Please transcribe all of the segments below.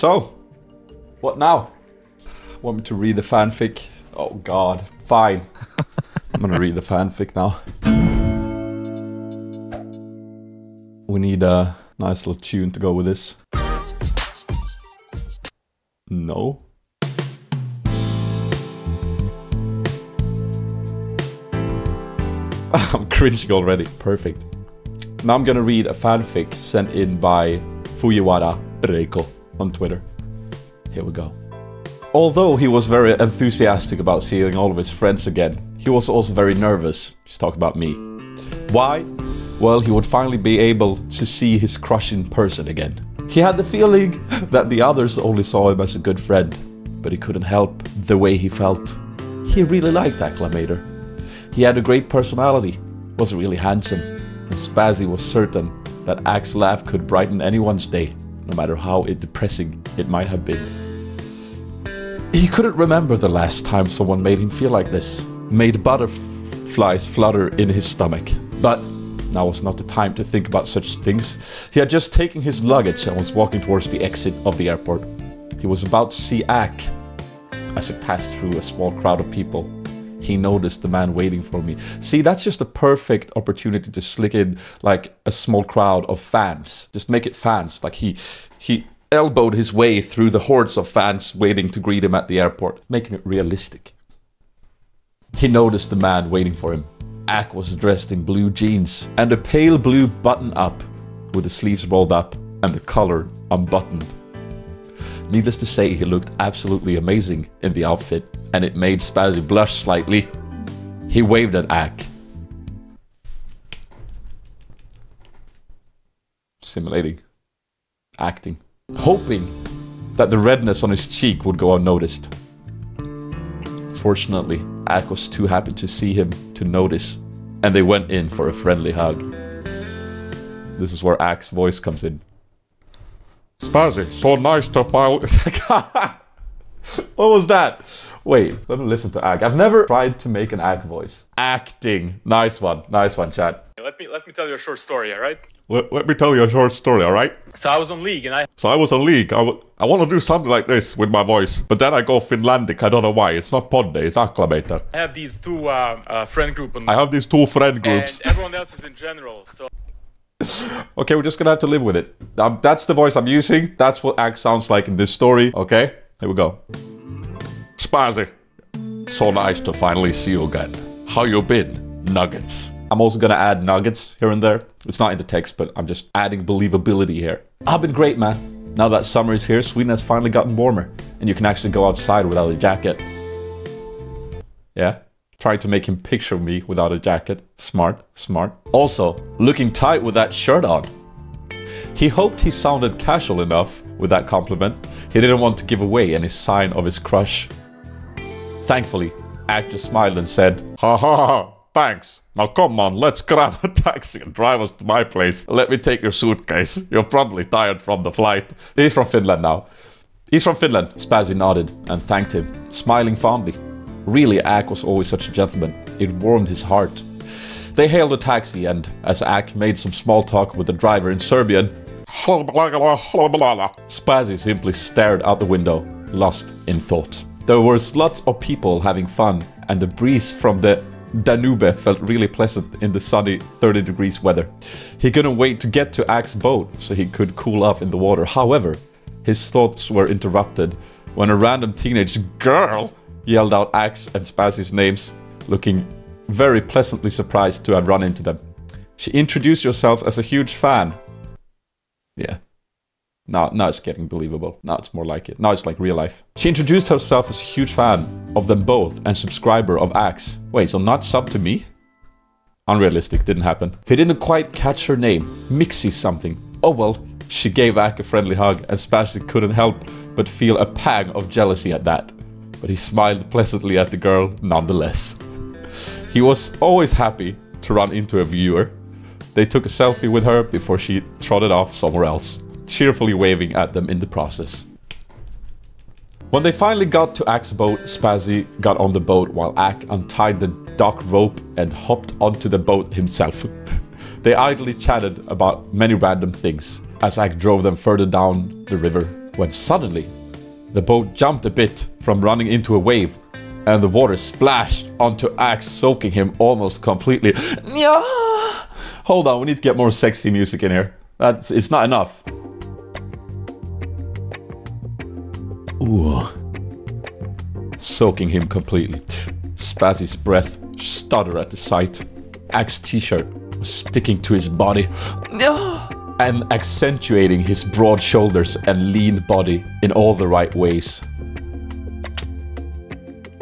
So, what now? Want me to read the fanfic? Oh god, fine. I'm gonna read the fanfic now. We need a nice little tune to go with this. No. I'm cringing already. Perfect. Now I'm gonna read a fanfic sent in by Fujiwara Reiko on Twitter. Here we go. Although he was very enthusiastic about seeing all of his friends again, he was also very nervous. He's talking about me. Why? Well, he would finally be able to see his crush in person again. He had the feeling that the others only saw him as a good friend, but he couldn't help the way he felt. He really liked Acclamator. He had a great personality, was really handsome, and Sp4zie was certain that Ac's laugh could brighten anyone's day, no matter how depressing it might have been. He couldn't remember the last time someone made him feel like this, made butterflies flutter in his stomach. But now was not the time to think about such things. He had just taken his luggage and was walking towards the exit of the airport. He was about to see Ac. As he passed through a small crowd of people, he noticed the man waiting for me. See, that's just a perfect opportunity to slick in like a small crowd of fans. Just make it fans. Like he elbowed his way through the hordes of fans waiting to greet him at the airport, making it realistic. He noticed the man waiting for him. Ac was dressed in blue jeans and a pale blue button-up with the sleeves rolled up and the collar unbuttoned. Needless to say, he looked absolutely amazing in the outfit, and it made Sp4zie blush slightly. He waved at Ac. Simulating. Acting. Hoping that the redness on his cheek would go unnoticed. Fortunately, Ac was too happy to see him to notice, and they went in for a friendly hug. This is where Ac's voice comes in. Sp4zie, so nice to finally... What was that? Wait, let me listen to Ac. I've never tried to make an Ac voice. Acting. Nice one, chat. Let me tell you a short story, alright? Let me tell you a short story, alright? So I was on League and I want to do something like this with my voice, but then I go Finlandic. I don't know why. It's not Podde, it's Acclamator. have these two friend groups. I have these two friend groups. And everyone else is in general, so... Okay, we're just gonna have to live with it. That's the voice I'm using. That's what Ac sounds like in this story. Okay, here we go. Sp4zie, so nice to finally see you again. How you been? Nuggets. I'm also gonna add nuggets here and there. It's not in the text, but I'm just adding believability here. I've been great, man. Now that summer is here, Sweden has finally gotten warmer, and you can actually go outside without a jacket. Yeah? Trying to make him picture me without a jacket. Smart, smart. Also, looking tight with that shirt on. He hoped he sounded casual enough with that compliment. He didn't want to give away any sign of his crush. Thankfully, Ac just smiled and said, "Ha ha ha, thanks. Now come on, let's grab a taxi and drive us to my place. Let me take your suitcase. You're probably tired from the flight." He's from Finland now. He's from Finland. Sp4zie nodded and thanked him, smiling fondly. Really, Ac was always such a gentleman. It warmed his heart. They hailed a taxi, and as Ac made some small talk with the driver in Serbian, Sp4zie simply stared out the window, lost in thought. There was lots of people having fun, and the breeze from the Danube felt really pleasant in the sunny 30 degrees weather. He couldn't wait to get to Ac's boat so he could cool off in the water. However, his thoughts were interrupted when a random teenage girl yelled out Ac's and Sp4zie's names, looking very pleasantly surprised to have run into them. She introduced herself as a huge fan. Yeah. Now it's getting believable. Now it's more like it. Now it's like real life. She introduced herself as a huge fan of them both and subscriber of Ac's. Wait, so not sub to me? Unrealistic, didn't happen. He didn't quite catch her name. Mixie something. Oh well, she gave Ac a friendly hug and Sp4zie couldn't help but feel a pang of jealousy at that. But he smiled pleasantly at the girl nonetheless. He was always happy to run into a viewer. They took a selfie with her before she trotted off somewhere else, cheerfully waving at them in the process. When they finally got to Ac's boat, Sp4zie got on the boat while Ac untied the dock rope and hopped onto the boat himself. They idly chatted about many random things as Ac drove them further down the river when suddenly the boat jumped a bit from running into a wave and the water splashed onto Axe, soaking him almost completely. Hold on, we need to get more sexy music in here. It's not enough. Ooh. Soaking him completely. Sp4zie's breath stuttered at the sight. Axe's t-shirt was sticking to his body and accentuating his broad shoulders and lean body in all the right ways.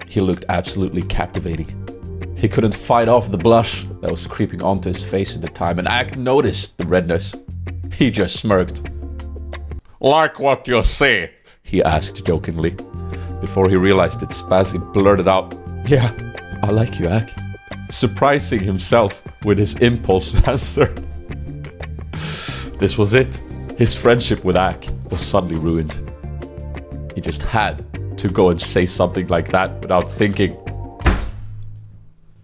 He looked absolutely captivating. He couldn't fight off the blush that was creeping onto his face at the time, and Axe noticed the redness. He just smirked. "Like what you see?" he asked jokingly, before he realized that Sp4zie blurted out, "Yeah, I like you, Axe," surprising himself with his impulse answer. This was it. His friendship with Axe was suddenly ruined. He just had to go and say something like that without thinking.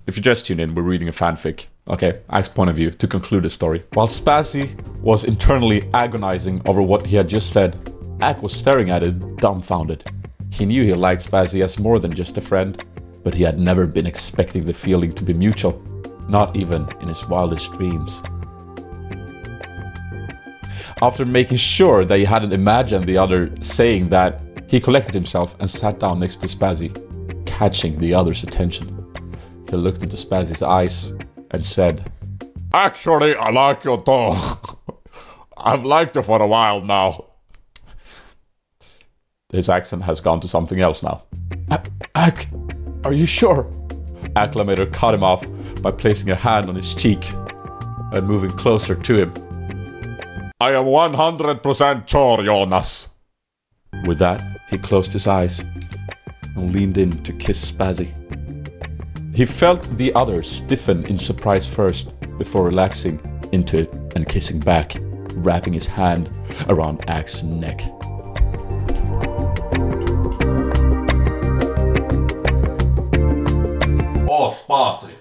If you just tune in, we're reading a fanfic. Okay, Axe's point of view to conclude the story. While Sp4zie was internally agonizing over what he had just said, Axe was staring at it dumbfounded. He knew he liked Sp4zie as more than just a friend, but he had never been expecting the feeling to be mutual, not even in his wildest dreams. After making sure that he hadn't imagined the other saying that, he collected himself and sat down next to Sp4zie, catching the other's attention. He looked into Sp4zie's eyes and said, "Actually, I like you too. I've liked you for a while now." His accent has gone to something else now. "Ack, are you sure?" Acclamator cut him off by placing a hand on his cheek and moving closer to him. "I am 100% sure, Jonas." With that, he closed his eyes and leaned in to kiss Sp4zie. He felt the other stiffen in surprise first, before relaxing into it and kissing back, wrapping his hand around Axe's neck. "Oh, Sp4zie,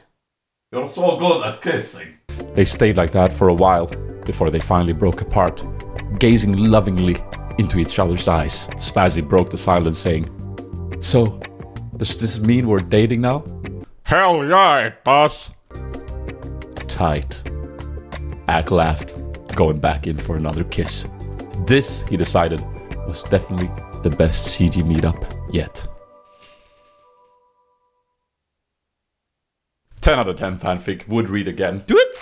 you're so good at kissing." They stayed like that for a while, before they finally broke apart, gazing lovingly into each other's eyes. Sp4zie broke the silence, saying, "So, does this mean we're dating now?" "Hell yeah, it does." Tight. Axe laughed, going back in for another kiss. This, he decided, was definitely the best CG meetup yet. 10 out of 10 fanfic, would read again. Do it!